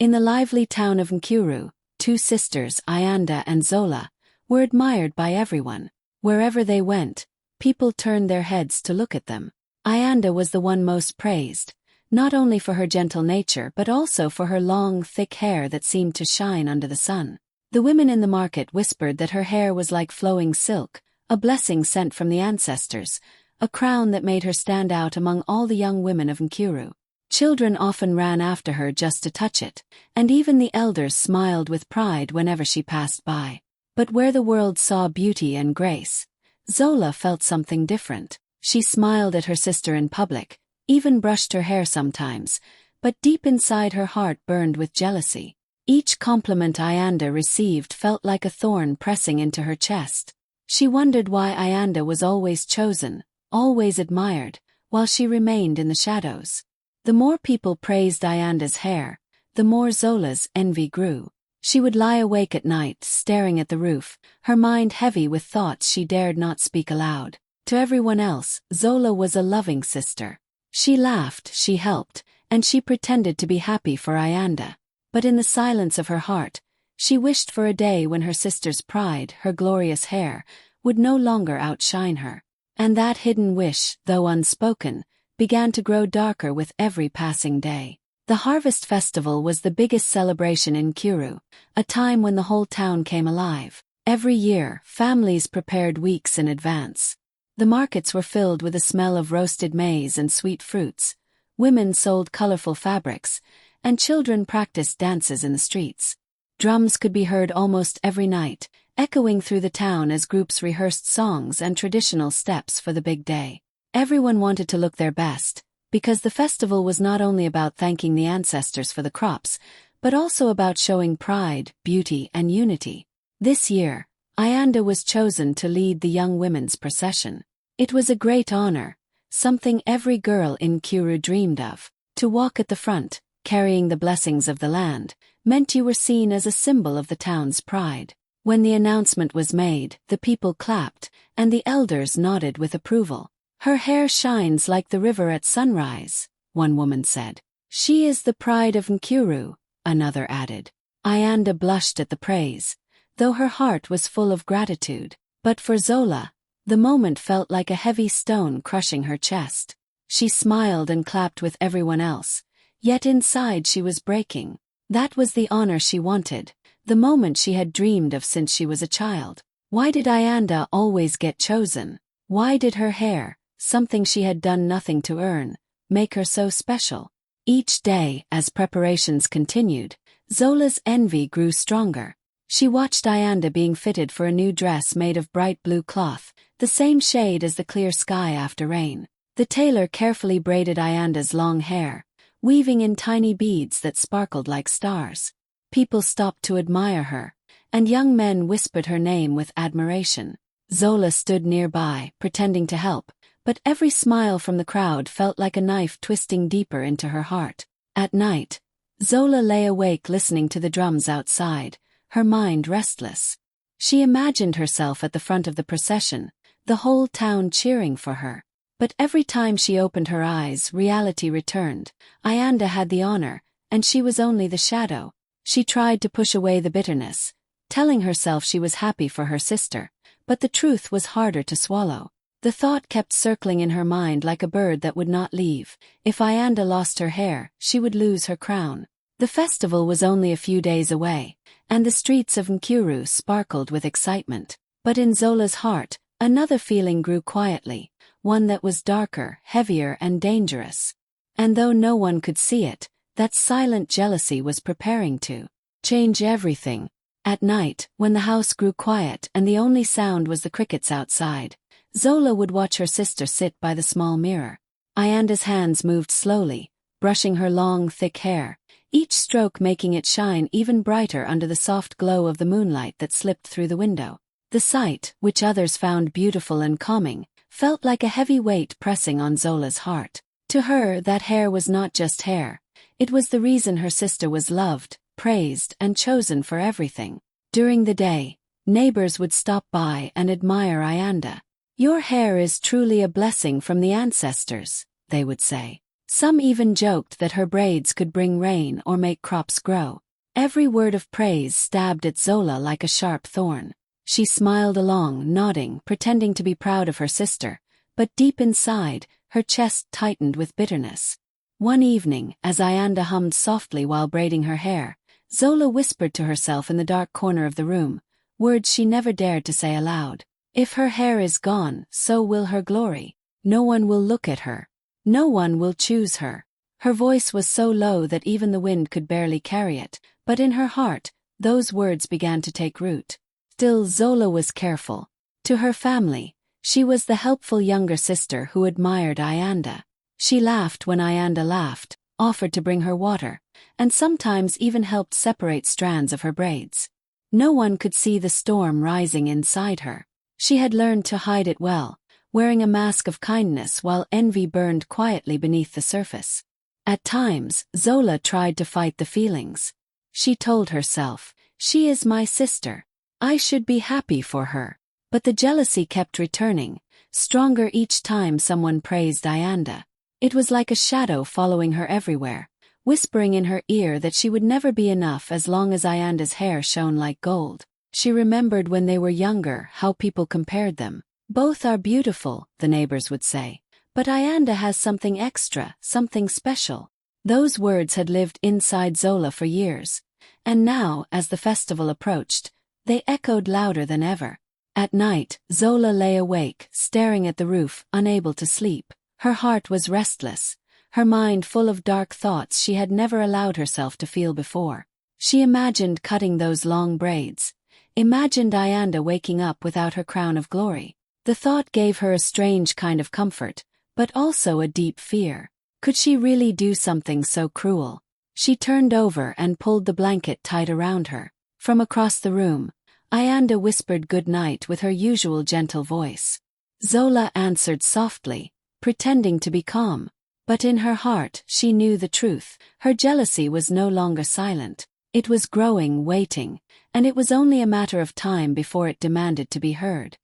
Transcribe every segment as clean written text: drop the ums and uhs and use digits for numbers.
In the lively town of Nkuru, two sisters, Ayanda and Zola, were admired by everyone. Wherever they went, people turned their heads to look at them. Ayanda was the one most praised, not only for her gentle nature but also for her long, thick hair that seemed to shine under the sun. The women in the market whispered that her hair was like flowing silk, a blessing sent from the ancestors, a crown that made her stand out among all the young women of Nkuru. Children often ran after her just to touch it, and even the elders smiled with pride whenever she passed by. But where the world saw beauty and grace, Zola felt something different. She smiled at her sister in public, even brushed her hair sometimes, but deep inside her heart burned with jealousy. Each compliment Ayanda received felt like a thorn pressing into her chest. She wondered why Ayanda was always chosen, always admired, while she remained in the shadows. The more people praised Ayanda's hair, the more Zola's envy grew. She would lie awake at night, staring at the roof, her mind heavy with thoughts she dared not speak aloud. To everyone else, Zola was a loving sister. She laughed, she helped, and she pretended to be happy for Ayanda. But in the silence of her heart, she wished for a day when her sister's pride, her glorious hair, would no longer outshine her. And that hidden wish, though unspoken, began to grow darker with every passing day. The harvest festival was the biggest celebration in Nkuru, a time when the whole town came alive. Every year, families prepared weeks in advance. The markets were filled with the smell of roasted maize and sweet fruits, women sold colorful fabrics, and children practiced dances in the streets. Drums could be heard almost every night, echoing through the town as groups rehearsed songs and traditional steps for the big day. Everyone wanted to look their best, because the festival was not only about thanking the ancestors for the crops, but also about showing pride, beauty, and unity. This year, Ayanda was chosen to lead the young women's procession. It was a great honor, something every girl in Nkuru dreamed of. To walk at the front, carrying the blessings of the land, meant you were seen as a symbol of the town's pride. When the announcement was made, the people clapped, and the elders nodded with approval. "Her hair shines like the river at sunrise," one woman said. "She is the pride of Nkuru," another added. Ayanda blushed at the praise, though her heart was full of gratitude. But for Zola, the moment felt like a heavy stone crushing her chest. She smiled and clapped with everyone else, yet inside she was breaking. That was the honor she wanted, the moment she had dreamed of since she was a child. Why did Ayanda always get chosen? Why did her hair, something she had done nothing to earn, make her so special? Each day, as preparations continued, Zola's envy grew stronger. She watched Ayanda being fitted for a new dress made of bright blue cloth, the same shade as the clear sky after rain. The tailor carefully braided Ayanda's long hair, weaving in tiny beads that sparkled like stars. People stopped to admire her, and young men whispered her name with admiration. Zola stood nearby, pretending to help, but every smile from the crowd felt like a knife twisting deeper into her heart. At night, Zola lay awake listening to the drums outside, her mind restless. She imagined herself at the front of the procession, the whole town cheering for her. But every time she opened her eyes, reality returned. Ayanda had the honor, and she was only the shadow. She tried to push away the bitterness, telling herself she was happy for her sister, but the truth was harder to swallow. The thought kept circling in her mind like a bird that would not leave. If Ayanda lost her hair, she would lose her crown. The festival was only a few days away, and the streets of Nkuru sparkled with excitement. But in Zola's heart, another feeling grew quietly, one that was darker, heavier, and dangerous. And though no one could see it, that silent jealousy was preparing to change everything. At night, when the house grew quiet and the only sound was the crickets outside, Zola would watch her sister sit by the small mirror. Ayanda's hands moved slowly, brushing her long, thick hair, each stroke making it shine even brighter under the soft glow of the moonlight that slipped through the window. The sight, which others found beautiful and calming, felt like a heavy weight pressing on Zola's heart. To her, that hair was not just hair. It was the reason her sister was loved, praised, and chosen for everything. During the day, neighbors would stop by and admire Ayanda. "Your hair is truly a blessing from the ancestors," they would say. Some even joked that her braids could bring rain or make crops grow. Every word of praise stabbed at Zola like a sharp thorn. She smiled along, nodding, pretending to be proud of her sister, but deep inside, her chest tightened with bitterness. One evening, as Ayanda hummed softly while braiding her hair, Zola whispered to herself in the dark corner of the room, words she never dared to say aloud. If her hair is gone, so will her glory. No one will look at her. No one will choose her. Her voice was so low that even the wind could barely carry it, but in her heart, those words began to take root. Still, Zola was careful. To her family, she was the helpful younger sister who admired Ayanda. She laughed when Ayanda laughed, offered to bring her water, and sometimes even helped separate strands of her braids. No one could see the storm rising inside her. She had learned to hide it well, wearing a mask of kindness while envy burned quietly beneath the surface. At times, Zola tried to fight the feelings. She told herself, "She is my sister. I should be happy for her." But the jealousy kept returning, stronger each time someone praised Ayanda. It was like a shadow following her everywhere, whispering in her ear that she would never be enough as long as Ayanda's hair shone like gold. She remembered when they were younger how people compared them. "Both are beautiful," the neighbors would say, "but Ayanda has something extra, something special." Those words had lived inside Zola for years, and now, as the festival approached, they echoed louder than ever. At night, Zola lay awake, staring at the roof, unable to sleep. Her heart was restless, her mind full of dark thoughts she had never allowed herself to feel before. She imagined cutting those long braids, imagined Ayanda waking up without her crown of glory. The thought gave her a strange kind of comfort, but also a deep fear. Could she really do something so cruel? She turned over and pulled the blanket tight around her. From across the room, Ayanda whispered good night with her usual gentle voice. Zola answered softly, pretending to be calm. But in her heart, she knew the truth. Her jealousy was no longer silent. It was growing, waiting, and it was only a matter of time before it demanded to be heard.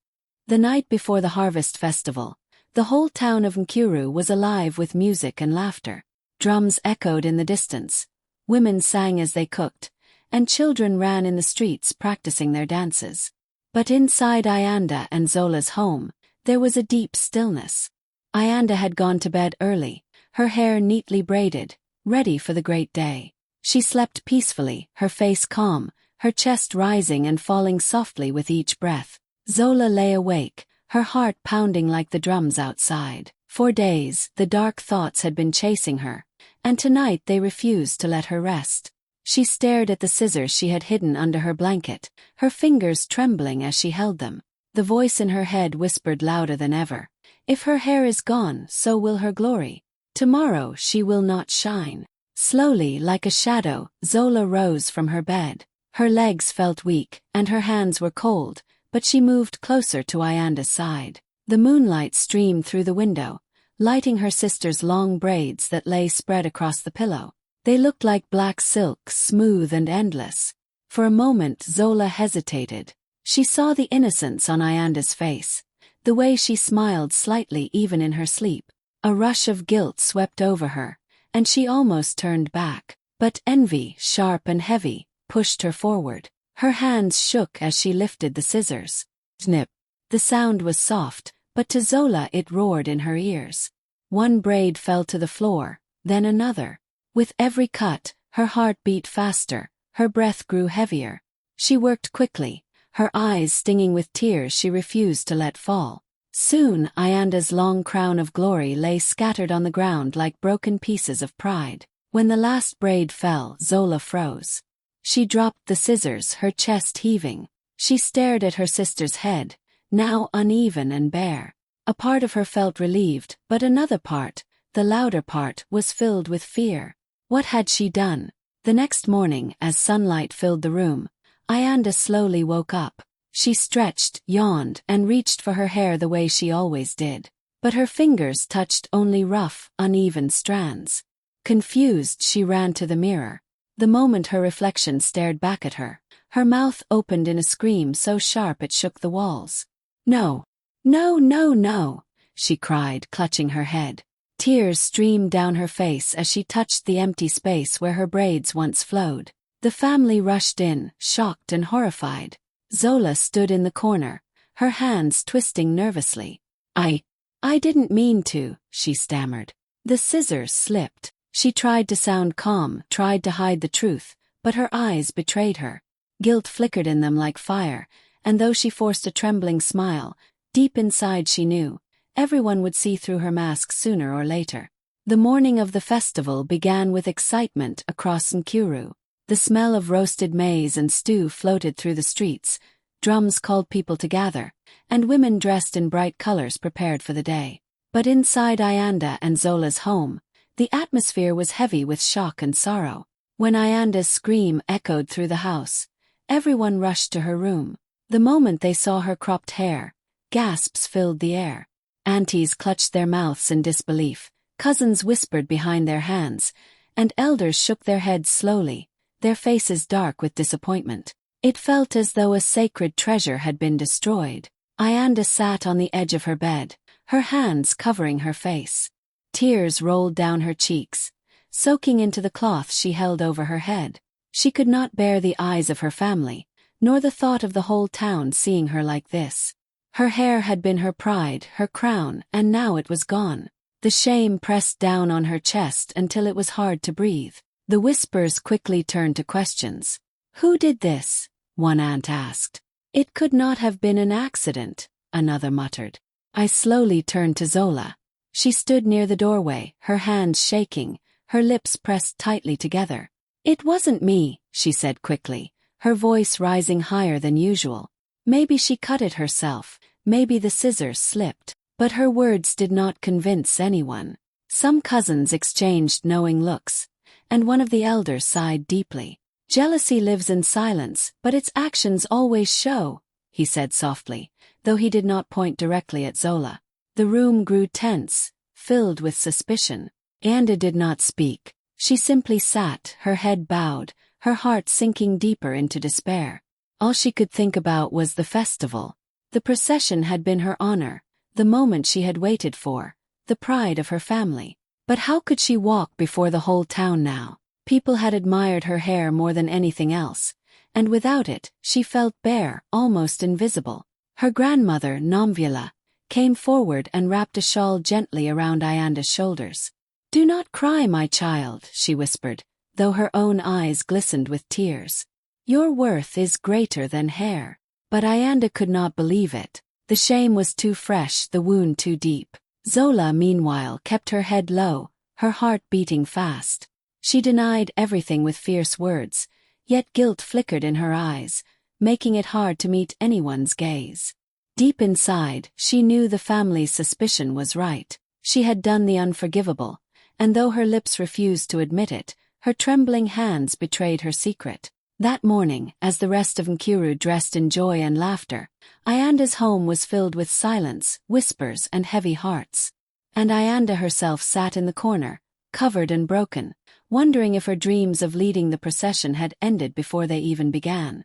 The night before the harvest festival, the whole town of Nkuru was alive with music and laughter. Drums echoed in the distance, women sang as they cooked, and children ran in the streets practicing their dances. But inside Ayanda and Zola's home, there was a deep stillness. Ayanda had gone to bed early, her hair neatly braided, ready for the great day. She slept peacefully, her face calm, her chest rising and falling softly with each breath. Zola lay awake, her heart pounding like the drums outside. For days, the dark thoughts had been chasing her, and tonight they refused to let her rest. She stared at the scissors she had hidden under her blanket, her fingers trembling as she held them. The voice in her head whispered louder than ever, "If her hair is gone, so will her glory. Tomorrow she will not shine." Slowly, like a shadow, Zola rose from her bed. Her legs felt weak, and her hands were cold, but she moved closer to Ayanda's side. The moonlight streamed through the window, lighting her sister's long braids that lay spread across the pillow. They looked like black silk, smooth and endless. For a moment Zola hesitated. She saw the innocence on Ayanda's face, the way she smiled slightly even in her sleep. A rush of guilt swept over her, and she almost turned back. But envy, sharp and heavy, pushed her forward. Her hands shook as she lifted the scissors. Snip. The sound was soft, but to Zola it roared in her ears. One braid fell to the floor, then another. With every cut, her heart beat faster, her breath grew heavier. She worked quickly, her eyes stinging with tears she refused to let fall. Soon Ayanda's long crown of glory lay scattered on the ground like broken pieces of pride. When the last braid fell, Zola froze. She dropped the scissors, her chest heaving. She stared at her sister's head, now uneven and bare. A part of her felt relieved, but another part, the louder part, was filled with fear. What had she done? The next morning, as sunlight filled the room, Ayanda slowly woke up. She stretched, yawned, and reached for her hair the way she always did. But her fingers touched only rough, uneven strands. Confused, she ran to the mirror. The moment her reflection stared back at her, her mouth opened in a scream so sharp it shook the walls. "No! No, no, no!" she cried, clutching her head. Tears streamed down her face as she touched the empty space where her braids once flowed. The family rushed in, shocked and horrified. Zola stood in the corner, her hands twisting nervously. I didn't mean to," she stammered. The scissors slipped. She tried to sound calm, tried to hide the truth, but her eyes betrayed her. Guilt flickered in them like fire, and though she forced a trembling smile, deep inside she knew everyone would see through her mask sooner or later. The morning of the festival began with excitement across Nkuru. The smell of roasted maize and stew floated through the streets, drums called people to gather, and women dressed in bright colors prepared for the day. But inside Ayanda and Zola's home, the atmosphere was heavy with shock and sorrow. When Ayanda's scream echoed through the house, everyone rushed to her room. The moment they saw her cropped hair, gasps filled the air. Aunties clutched their mouths in disbelief, cousins whispered behind their hands, and elders shook their heads slowly, their faces dark with disappointment. It felt as though a sacred treasure had been destroyed. Ayanda sat on the edge of her bed, her hands covering her face. Tears rolled down her cheeks, soaking into the cloth she held over her head. She could not bear the eyes of her family, nor the thought of the whole town seeing her like this. Her hair had been her pride, her crown, and now it was gone. The shame pressed down on her chest until it was hard to breathe. The whispers quickly turned to questions. "Who did this?" one aunt asked. "It could not have been an accident," another muttered. I slowly turned to Zola. She stood near the doorway, her hands shaking, her lips pressed tightly together. "It wasn't me," she said quickly, her voice rising higher than usual. Maybe she cut it herself, maybe the scissors slipped, but her words did not convince anyone. Some cousins exchanged knowing looks, and one of the elders sighed deeply. "Jealousy lives in silence, but its actions always show," he said softly, though he did not point directly at Zola. The room grew tense, filled with suspicion. Ayanda did not speak. She simply sat, her head bowed, her heart sinking deeper into despair. All she could think about was the festival. The procession had been her honor, the moment she had waited for, the pride of her family. But how could she walk before the whole town now? People had admired her hair more than anything else, and without it, she felt bare, almost invisible. Her grandmother, Nomvula, came forward and wrapped a shawl gently around Ayanda's shoulders. "Do not cry, my child," she whispered, though her own eyes glistened with tears. "Your worth is greater than hair." But Ayanda could not believe it. The shame was too fresh, the wound too deep. Zola, meanwhile, kept her head low, her heart beating fast. She denied everything with fierce words, yet guilt flickered in her eyes, making it hard to meet anyone's gaze. Deep inside, she knew the family's suspicion was right. She had done the unforgivable, and though her lips refused to admit it, her trembling hands betrayed her secret. That morning, as the rest of Nkuru dressed in joy and laughter, Ayanda's home was filled with silence, whispers, and heavy hearts. And Ayanda herself sat in the corner, covered and broken, wondering if her dreams of leading the procession had ended before they even began.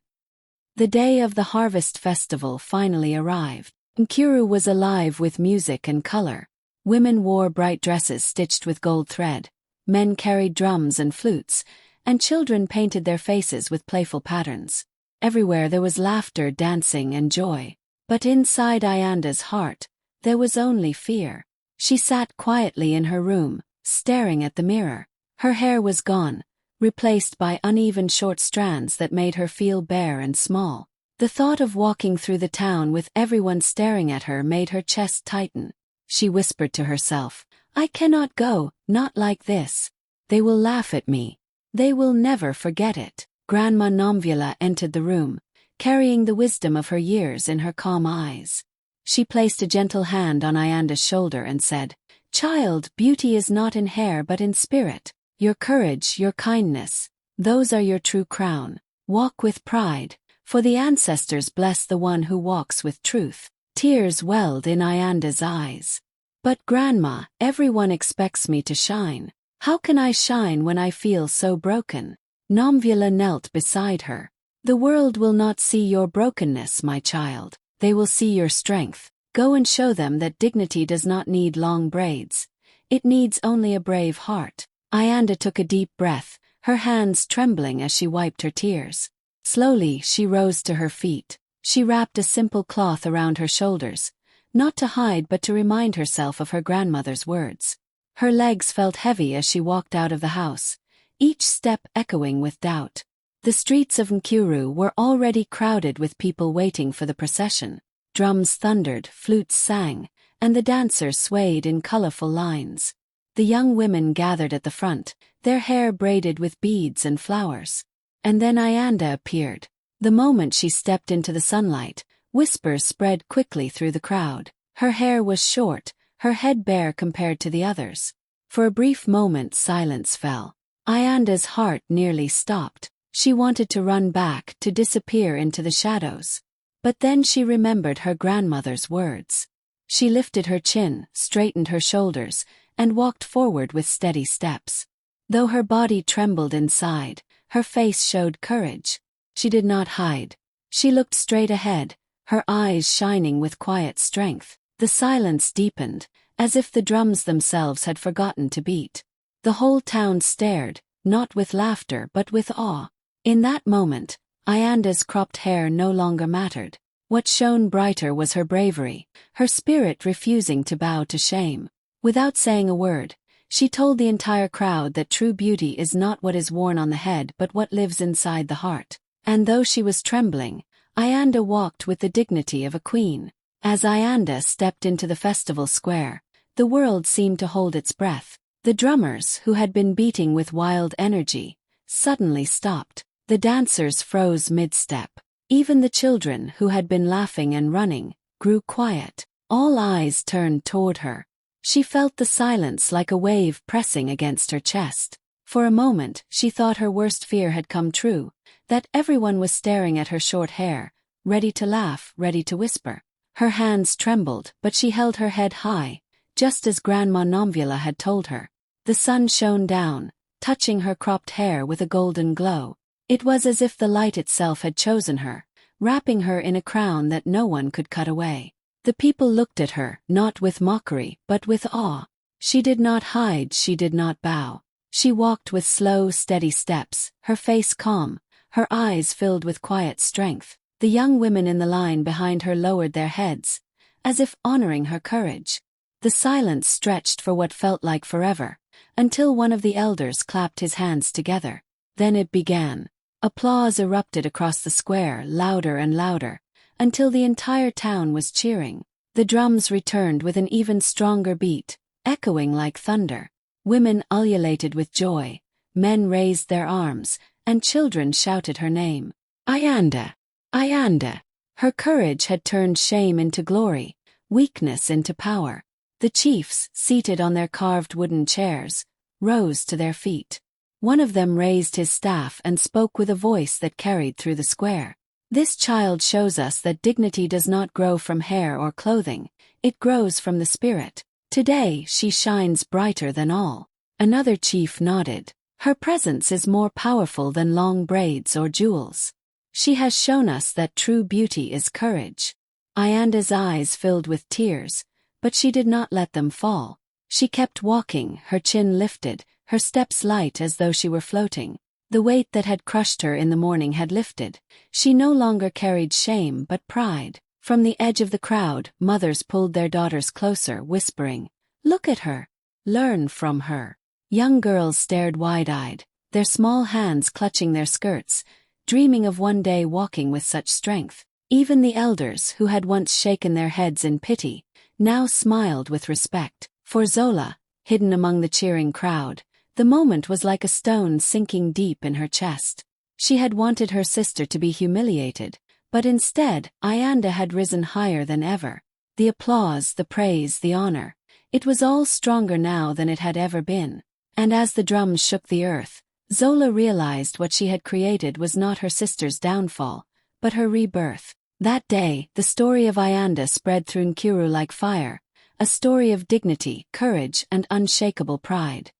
The day of the harvest festival finally arrived. Nkuru was alive with music and color. Women wore bright dresses stitched with gold thread, men carried drums and flutes, and children painted their faces with playful patterns. Everywhere there was laughter, dancing, and joy. But inside Ayanda's heart, there was only fear. She sat quietly in her room, staring at the mirror. Her hair was gone, replaced by uneven short strands that made her feel bare and small. The thought of walking through the town with everyone staring at her made her chest tighten. She whispered to herself, "I cannot go, not like this. They will laugh at me. They will never forget it." Grandma Nomvula entered the room, carrying the wisdom of her years in her calm eyes. She placed a gentle hand on Ayanda's shoulder and said, "Child, beauty is not in hair but in spirit. Your courage, your kindness, those are your true crown. Walk with pride, for the ancestors bless the one who walks with truth." Tears welled in Ayanda's eyes. "But Grandma, everyone expects me to shine. How can I shine when I feel so broken?" Nomvula knelt beside her. "The world will not see your brokenness, my child. They will see your strength. Go and show them that dignity does not need long braids. It needs only a brave heart. Ayanda took a deep breath, her hands trembling as she wiped her tears. Slowly, she rose to her feet. She wrapped a simple cloth around her shoulders, not to hide but to remind herself of her grandmother's words. Her legs felt heavy as she walked out of the house, each step echoing with doubt. The streets of Nkuru were already crowded with people waiting for the procession. Drums thundered, flutes sang, and the dancers swayed in colorful lines. The young women gathered at the front, their hair braided with beads and flowers. And then Ayanda appeared. The moment she stepped into the sunlight, whispers spread quickly through the crowd. Her hair was short, her head bare compared to the others. For a brief moment silence fell. Ayanda's heart nearly stopped. She wanted to run back, to disappear into the shadows. But then she remembered her grandmother's words. She lifted her chin, straightened her shoulders, and walked forward with steady steps. Though her body trembled inside, her face showed courage. She did not hide. She looked straight ahead, her eyes shining with quiet strength. The silence deepened, as if the drums themselves had forgotten to beat. The whole town stared, not with laughter but with awe. In that moment, Ayanda's cropped hair no longer mattered. What shone brighter was her bravery, her spirit refusing to bow to shame. Without saying a word, she told the entire crowd that true beauty is not what is worn on the head but what lives inside the heart. And though she was trembling, Ayanda walked with the dignity of a queen. As Ayanda stepped into the festival square, the world seemed to hold its breath. The drummers, who had been beating with wild energy, suddenly stopped. The dancers froze mid-step. Even the children, who had been laughing and running, grew quiet. All eyes turned toward her. She felt the silence like a wave pressing against her chest. For a moment, she thought her worst fear had come true, that everyone was staring at her short hair, ready to laugh, ready to whisper. Her hands trembled, but she held her head high, just as Grandma Nomvula had told her. The sun shone down, touching her cropped hair with a golden glow. It was as if the light itself had chosen her, wrapping her in a crown that no one could cut away. The people looked at her, not with mockery, but with awe. She did not hide, she did not bow. She walked with slow, steady steps, her face calm, her eyes filled with quiet strength. The young women in the line behind her lowered their heads, as if honoring her courage. The silence stretched for what felt like forever, until one of the elders clapped his hands together. Then it began. Applause erupted across the square, louder and louder, until the entire town was cheering. The drums returned with an even stronger beat, echoing like thunder. Women ululated with joy, men raised their arms, and children shouted her name. Ayanda! Ayanda! Her courage had turned shame into glory, weakness into power. The chiefs, seated on their carved wooden chairs, rose to their feet. One of them raised his staff and spoke with a voice that carried through the square. This child shows us that dignity does not grow from hair or clothing, it grows from the spirit. Today she shines brighter than all. Another chief nodded. Her presence is more powerful than long braids or jewels. She has shown us that true beauty is courage. Ayanda's eyes filled with tears, but she did not let them fall. She kept walking, her chin lifted, her steps light as though she were floating. The weight that had crushed her in the morning had lifted. She no longer carried shame but pride. From the edge of the crowd, mothers pulled their daughters closer, whispering, "Look at her. Learn from her." Young girls stared wide-eyed, their small hands clutching their skirts, dreaming of one day walking with such strength. Even the elders, who had once shaken their heads in pity, now smiled with respect. For Zola, hidden among the cheering crowd, the moment was like a stone sinking deep in her chest. She had wanted her sister to be humiliated, but instead, Ayanda had risen higher than ever. The applause, the praise, the honor, it was all stronger now than it had ever been. And as the drums shook the earth, Zola realized what she had created was not her sister's downfall, but her rebirth. That day, the story of Ayanda spread through Nkuru like fire, a story of dignity, courage, and unshakable pride.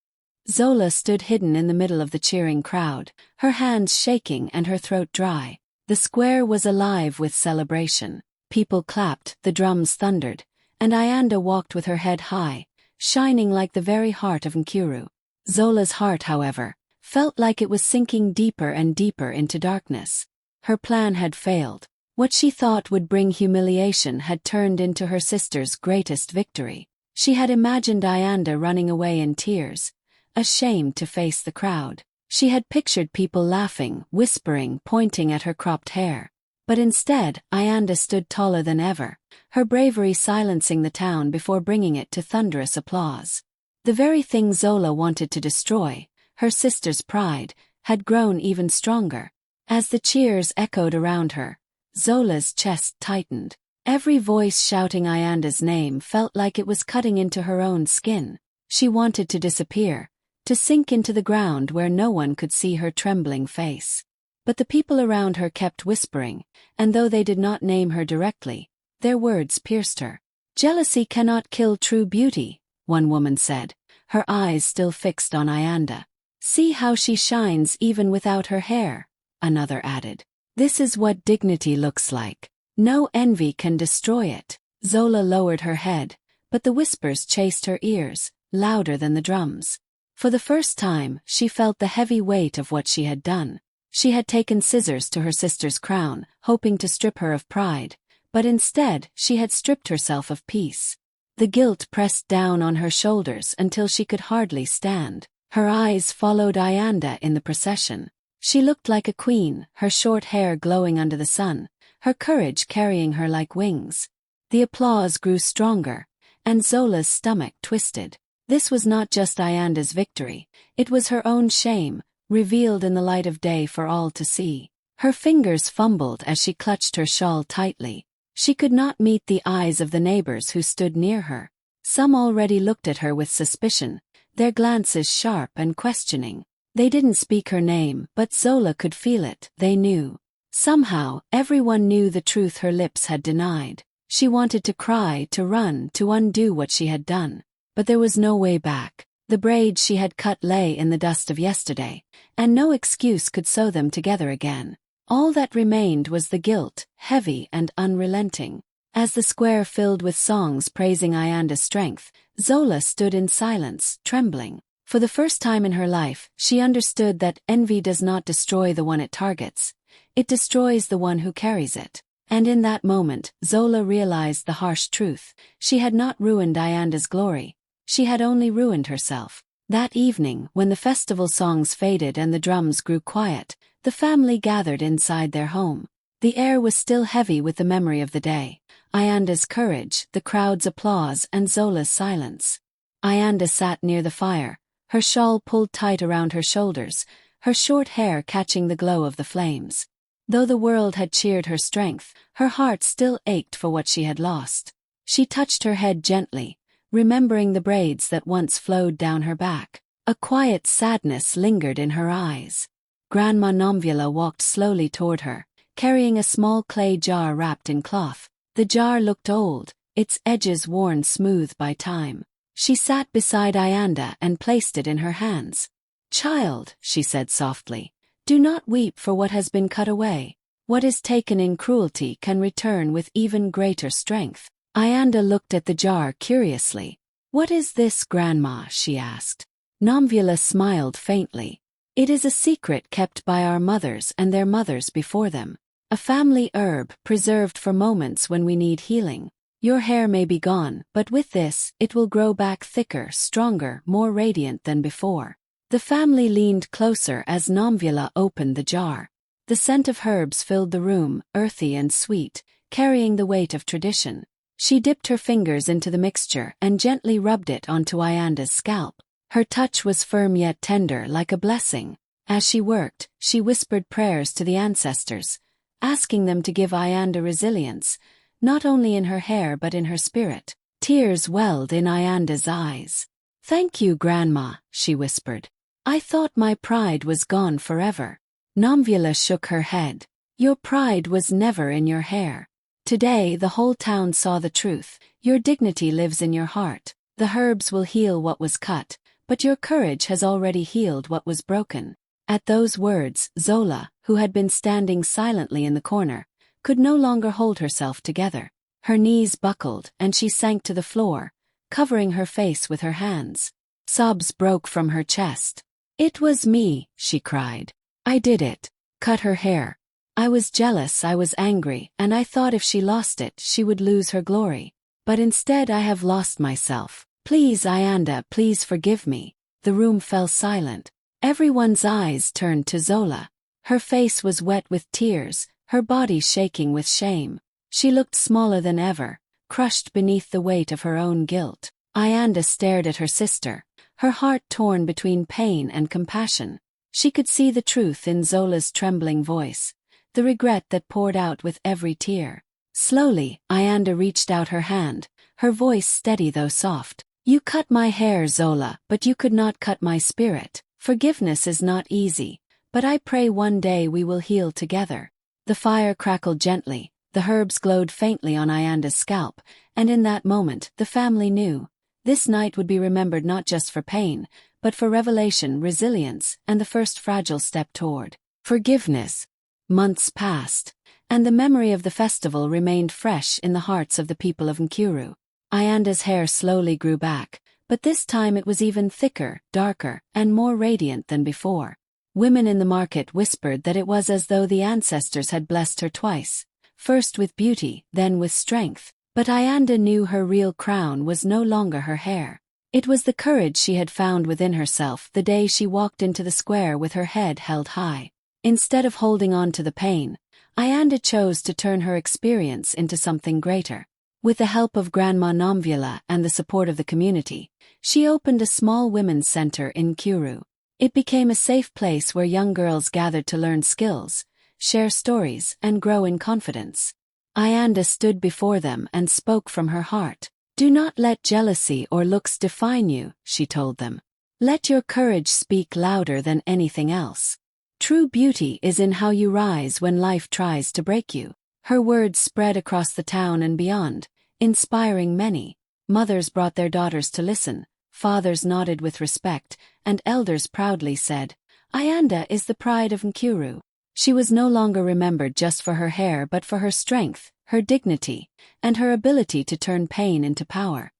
Zola stood hidden in the middle of the cheering crowd, her hands shaking and her throat dry. The square was alive with celebration. People clapped, the drums thundered, and Ayanda walked with her head high, shining like the very heart of Nkuru. Zola's heart, however, felt like it was sinking deeper and deeper into darkness. Her plan had failed. What she thought would bring humiliation had turned into her sister's greatest victory. She had imagined Ayanda running away in tears, ashamed to face the crowd. She had pictured people laughing, whispering, pointing at her cropped hair. But instead, Ayanda stood taller than ever, her bravery silencing the town before bringing it to thunderous applause. The very thing Zola wanted to destroy, her sister's pride, had grown even stronger. As the cheers echoed around her, Zola's chest tightened. Every voice shouting Ayanda's name felt like it was cutting into her own skin. She wanted to disappear, to sink into the ground where no one could see her trembling face. But the people around her kept whispering, and though they did not name her directly, their words pierced her. "Jealousy cannot kill true beauty," one woman said, her eyes still fixed on Ayanda. "See how she shines even without her hair," another added. "This is what dignity looks like. No envy can destroy it." Zola lowered her head, but the whispers chased her ears, louder than the drums. For the first time, she felt the heavy weight of what she had done. She had taken scissors to her sister's crown, hoping to strip her of pride, but instead she had stripped herself of peace. The guilt pressed down on her shoulders until she could hardly stand. Her eyes followed Ayanda in the procession. She looked like a queen, her short hair glowing under the sun, her courage carrying her like wings. The applause grew stronger, and Zola's stomach twisted. This was not just Ayanda's victory, it was her own shame, revealed in the light of day for all to see. Her fingers fumbled as she clutched her shawl tightly. She could not meet the eyes of the neighbors who stood near her. Some already looked at her with suspicion, their glances sharp and questioning. They didn't speak her name, but Zola could feel it. They knew. Somehow, everyone knew the truth her lips had denied. She wanted to cry, to run, to undo what she had done. But there was no way back. The braids she had cut lay in the dust of yesterday, and no excuse could sew them together again. All that remained was the guilt, heavy and unrelenting. As the square filled with songs praising Ayanda's strength, Zola stood in silence, trembling. For the first time in her life, she understood that envy does not destroy the one it targets. It destroys the one who carries it. And in that moment, Zola realized the harsh truth. She had not ruined Ayanda's glory. She had only ruined herself. That evening, when the festival songs faded and the drums grew quiet, the family gathered inside their home. The air was still heavy with the memory of the day. Ayanda's courage, the crowd's applause, and Zola's silence. Ayanda sat near the fire, her shawl pulled tight around her shoulders, her short hair catching the glow of the flames. Though the world had cheered her strength, her heart still ached for what she had lost. She touched her head gently, remembering the braids that once flowed down her back. A quiet sadness lingered in her eyes. Grandma Nomvula walked slowly toward her, carrying a small clay jar wrapped in cloth. The jar looked old, its edges worn smooth by time. She sat beside Ayanda and placed it in her hands. "Child," she said softly, "do not weep for what has been cut away. What is taken in cruelty can return with even greater strength." Ayanda looked at the jar curiously. "What is this, Grandma?" she asked. Nomvula smiled faintly. "It is a secret kept by our mothers and their mothers before them. A family herb preserved for moments when we need healing. Your hair may be gone, but with this, it will grow back thicker, stronger, more radiant than before." The family leaned closer as Nomvula opened the jar. The scent of herbs filled the room, earthy and sweet, carrying the weight of tradition. She dipped her fingers into the mixture and gently rubbed it onto Ayanda's scalp. Her touch was firm yet tender, like a blessing. As she worked, she whispered prayers to the ancestors, asking them to give Ayanda resilience, not only in her hair but in her spirit. Tears welled in Ayanda's eyes. "Thank you, Grandma," she whispered. "I thought my pride was gone forever." Nomvula shook her head. "Your pride was never in your hair. Today the whole town saw the truth. Your dignity lives in your heart. The herbs will heal what was cut, but your courage has already healed what was broken." At those words, Zola, who had been standing silently in the corner, could no longer hold herself together. Her knees buckled and she sank to the floor, covering her face with her hands. Sobs broke from her chest. "It was me," she cried. "I did it. Cut her hair. I was jealous, I was angry, and I thought if she lost it, she would lose her glory. But instead I have lost myself. Please, Ayanda, please forgive me." The room fell silent. Everyone's eyes turned to Zola. Her face was wet with tears, her body shaking with shame. She looked smaller than ever, crushed beneath the weight of her own guilt. Ayanda stared at her sister, her heart torn between pain and compassion. She could see the truth in Zola's trembling voice, the regret that poured out with every tear. Slowly, Ayanda reached out her hand, her voice steady though soft. "You cut my hair, Zola, but you could not cut my spirit. Forgiveness is not easy, but I pray one day we will heal together." The fire crackled gently, the herbs glowed faintly on Ayanda's scalp, and in that moment the family knew. This night would be remembered not just for pain, but for revelation, resilience, and the first fragile step toward forgiveness. Months passed, and the memory of the festival remained fresh in the hearts of the people of Nkuru. Ayanda's hair slowly grew back, but this time it was even thicker, darker, and more radiant than before. Women in the market whispered that it was as though the ancestors had blessed her twice, first with beauty, then with strength. But Ayanda knew her real crown was no longer her hair. It was the courage she had found within herself the day she walked into the square with her head held high. Instead of holding on to the pain, Ayanda chose to turn her experience into something greater. With the help of Grandma Nomvula and the support of the community, she opened a small women's center in Nkuru. It became a safe place where young girls gathered to learn skills, share stories, and grow in confidence. Ayanda stood before them and spoke from her heart. "Do not let jealousy or looks define you," she told them. "Let your courage speak louder than anything else. True beauty is in how you rise when life tries to break you." Her words spread across the town and beyond, inspiring many. Mothers brought their daughters to listen, fathers nodded with respect, and elders proudly said, "Ayanda is the pride of Nkuru." She was no longer remembered just for her hair but for her strength, her dignity, and her ability to turn pain into power.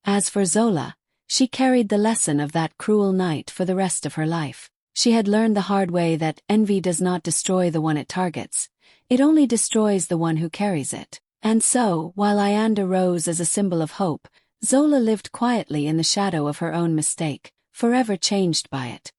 As for Zola, she carried the lesson of that cruel night for the rest of her life. She had learned the hard way that envy does not destroy the one it targets. It only destroys the one who carries it. And so, while Ayanda rose as a symbol of hope, Zola lived quietly in the shadow of her own mistake, forever changed by it.